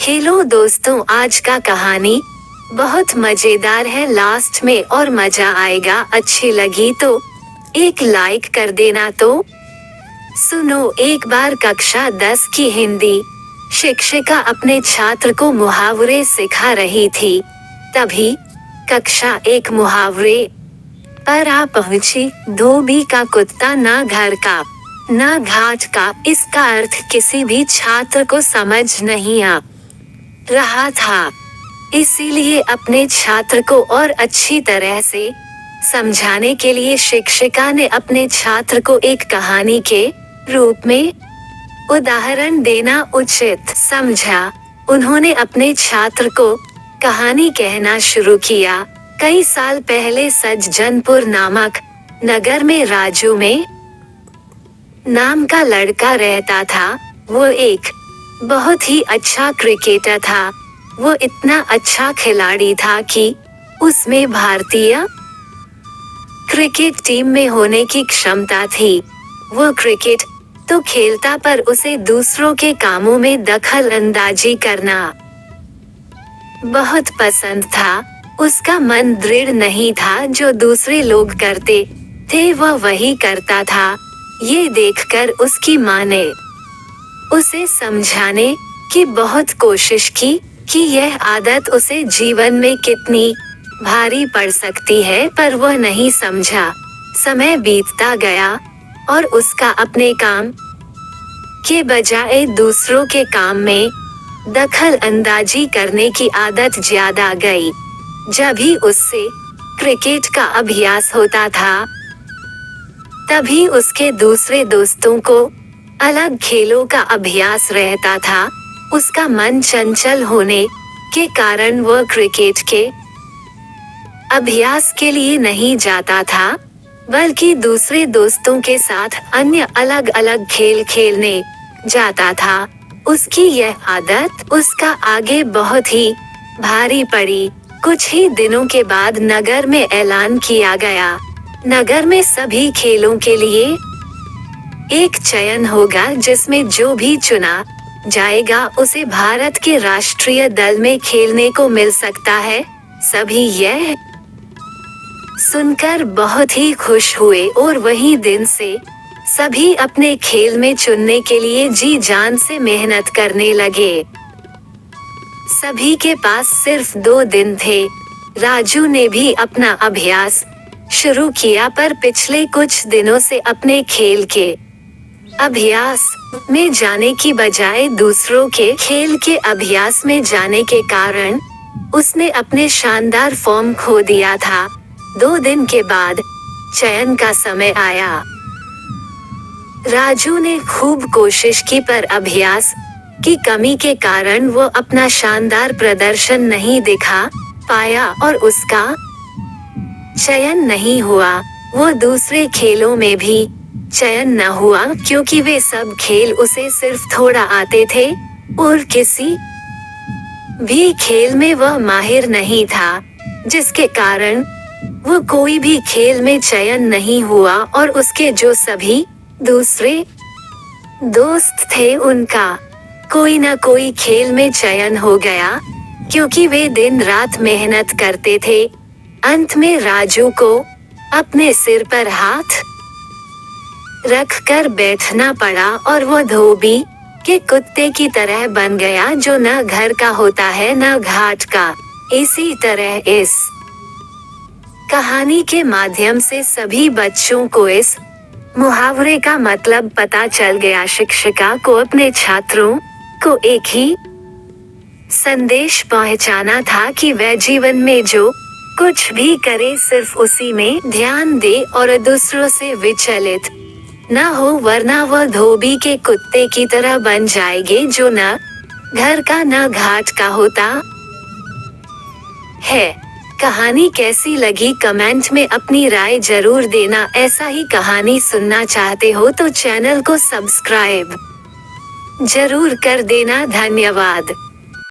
खेलो दोस्तों, आज का कहानी बहुत मजेदार है लास्ट में और मजा आएगा। अच्छी लगी तो एक लाइक कर देना। तो सुनो, एक बार कक्षा 10 की हिंदी शिक्षिका अपने छात्र को मुहावरे सिखा रही थी। तभी कक्षा एक मुहावरे पर आ पहुंची। धोबी का कुत्ता ना घर का ना घाट का। इसका अर्थ किसी भी छात्र को समझ नहीं आ रहा था, इसीलिए अपने छात्र को और अच्छी तरह से समझाने के लिए शिक्षिका ने अपने छात्र को एक कहानी के रूप में उदाहरण देना उचित समझा। उन्होंने अपने छात्र को कहानी कहना शुरू किया। कई साल पहले सज्जनपुर नामक नगर में राजू में नाम का लड़का रहता था। वो एक बहुत ही अच्छा क्रिकेटर था। वो इतना अच्छा खिलाड़ी था कि उसमें भारतीय क्रिकेट टीम में होने की क्षमता थी। वो क्रिकेट तो खेलता, पर उसे दूसरों के कामों में दखल अंदाजी करना बहुत पसंद था। उसका मन दृढ़ नहीं था। जो दूसरे लोग करते थे वह वही करता था। ये देखकर उसकी माँ ने उसे समझाने की बहुत कोशिश की कि यह आदत उसे जीवन में कितनी भारी पड़ सकती है, पर वह नहीं समझा। समय बीतता गया और उसका अपने काम के बजाय दूसरों के काम में दखल अंदाजी करने की आदत ज्यादा गई। जब भी उससे क्रिकेट का अभ्यास होता था, तभी उसके दूसरे दोस्तों को अलग खेलों का अभ्यास रहता था। उसका मन चंचल होने के कारण वह क्रिकेट के अभ्यास के लिए नहीं जाता था, बल्कि दूसरे दोस्तों के साथ अन्य अलग अलग खेल खेलने जाता था। उसकी यह आदत उसका आगे बहुत ही भारी पड़ी। कुछ ही दिनों के बाद नगर में ऐलान किया गया। नगर में सभी खेलों के लिए एक चयन होगा, जिसमें जो भी चुना जाएगा उसे भारत के राष्ट्रीय दल में खेलने को मिल सकता है। सभी यह सुनकर बहुत ही खुश हुए और वही दिन से सभी अपने खेल में चुनने के लिए जी जान से मेहनत करने लगे। सभी के पास सिर्फ 2 दिन थे। राजू ने भी अपना अभ्यास शुरू किया, पर पिछले कुछ दिनों से अपने खेल के अभ्यास में जाने की बजाय दूसरों के खेल के अभ्यास में जाने के कारण उसने अपने शानदार फॉर्म खो दिया था। 2 दिन के बाद चयन का समय आया। राजू ने खूब कोशिश की, पर अभ्यास की कमी के कारण वो अपना शानदार प्रदर्शन नहीं दिखा पाया और उसका चयन नहीं हुआ। वो दूसरे खेलों में भी चयन न हुआ, क्योंकि वे सब खेल उसे सिर्फ थोड़ा आते थे और किसी भी खेल में वह माहिर नहीं था, जिसके कारण वो कोई भी खेल में चयन नहीं हुआ और उसके जो सभी दूसरे दोस्त थे उनका कोई न कोई खेल में चयन हो गया, क्योंकि वे दिन रात मेहनत करते थे। अंत में राजू को अपने सिर पर हाथ रख कर बैठना पड़ा और वो धोबी के कुत्ते की तरह बन गया, जो न घर का होता है न घाट का। इसी तरह इस कहानी के माध्यम से सभी बच्चों को इस मुहावरे का मतलब पता चल गया। शिक्षिका को अपने छात्रों को एक ही संदेश पहुंचाना था कि वह जीवन में जो कुछ भी करे सिर्फ उसी में ध्यान दे और दूसरों से विचलित न हो, वरना वह धोबी के कुत्ते की तरह बन जाएंगे, जो न घर का न घाट का होता है। कहानी कैसी लगी कमेंट में अपनी राय जरूर देना। ऐसा ही कहानी सुनना चाहते हो तो चैनल को सब्सक्राइब जरूर कर देना। धन्यवाद।